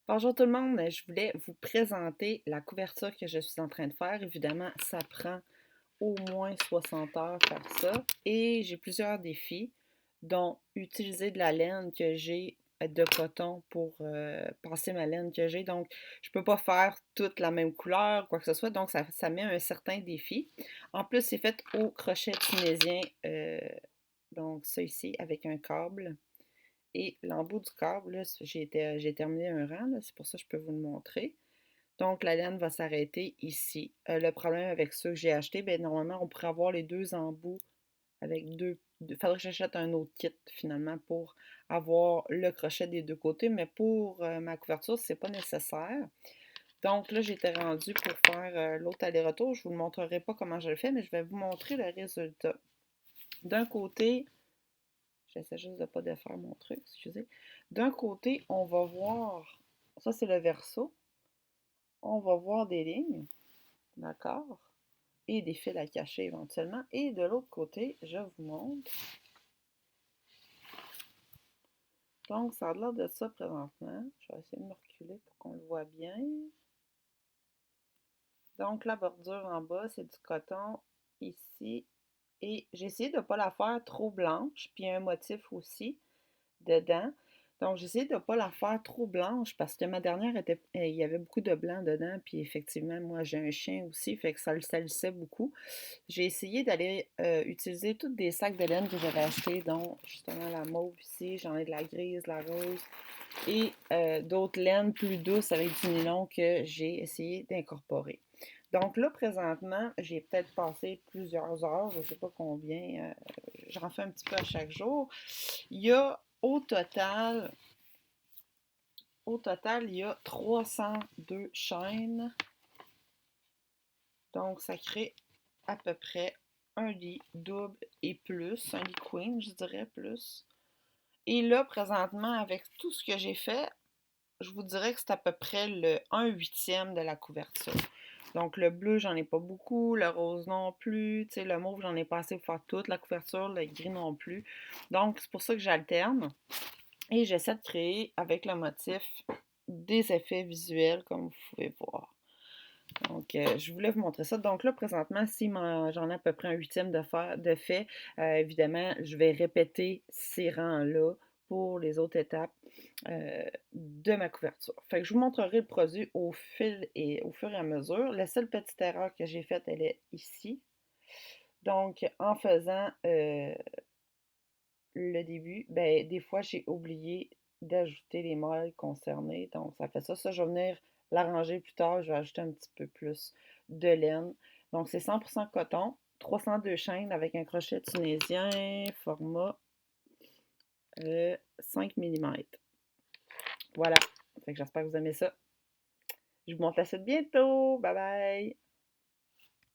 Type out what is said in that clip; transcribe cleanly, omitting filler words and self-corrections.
Bonjour tout le monde, je voulais vous présenter la couverture que je suis en train de faire. Évidemment, ça prend au moins 60 heures faire ça et j'ai plusieurs défis, dont utiliser de la laine que j'ai de coton pour passer ma laine que j'ai. Donc, je peux pas faire toute la même couleur, quoi que ce soit, donc ça met un certain défi. En plus, c'est fait au crochet tunisien, donc ça ici avec un câble. Et l'embout du câble, là, j'ai terminé un rang, là, c'est pour ça que je peux vous le montrer. Donc, la laine va s'arrêter ici. Le problème avec ceux que j'ai achetés, bien, normalement, on pourrait avoir les deux embouts avec deux. Il faudrait que j'achète un autre kit, finalement, pour avoir le crochet des deux côtés, mais pour ma couverture, c'est pas nécessaire. Donc, là, j'étais rendue pour faire l'autre aller-retour. Je ne vous le montrerai pas comment je le fais, mais je vais vous montrer le résultat. D'un côté, j'essaie juste de ne pas défaire mon truc, excusez. D'un côté, on va voir, ça c'est le verso, on va voir des lignes, d'accord? Et des fils à cacher éventuellement. Et de l'autre côté, je vous montre. Donc, ça a l'air de ça présentement. Je vais essayer de me reculer pour qu'on le voit bien. Donc, la bordure en bas, c'est du coton ici. Et j'ai essayé de ne pas la faire trop blanche. Puis il y a un motif aussi dedans. Donc, j'ai essayé de ne pas la faire trop blanche parce que ma dernière était, il y avait beaucoup de blanc dedans. Puis effectivement, moi, j'ai un chien aussi, fait que ça le salissait beaucoup. J'ai essayé d'aller utiliser toutes des sacs de laine que j'avais achetés, dont justement la mauve ici, j'en ai de la grise, la rose, et d'autres laines plus douces avec du nylon que j'ai essayé d'incorporer. Donc là, présentement, j'ai peut-être passé plusieurs heures, je ne sais pas combien, j'en fais un petit peu à chaque jour. Il y a au total, il y a 302 chaînes. Donc, ça crée à peu près un lit double et plus, un lit queen, je dirais plus. Et là, présentement, avec tout ce que j'ai fait, je vous dirais que c'est à peu près le 1/8 de la couverture. Donc, le bleu, j'en ai pas beaucoup, le rose non plus, tu sais, le mauve, j'en ai pas assez pour faire toute la couverture, le gris non plus. Donc, c'est pour ça que j'alterne. Et j'essaie de créer avec le motif des effets visuels, comme vous pouvez voir. Donc, je voulais vous montrer ça. Donc là, présentement, si j'en ai à peu près un huitième de fait, évidemment, je vais répéter ces rangs-là pour les autres étapes de ma couverture. Fait que je vous montrerai le produit au fur et à mesure. La seule petite erreur que j'ai faite, elle est ici. Donc, en faisant le début, ben, des fois, j'ai oublié d'ajouter les mailles concernées. Donc, ça fait ça. Ça, je vais venir l'arranger plus tard. Je vais ajouter un petit peu plus de laine. Donc, c'est 100% coton, 302 chaînes avec un crochet tunisien, format 5 mm. Voilà. Fait que j'espère que vous aimez ça. Je vous montre la suite bientôt. Bye bye!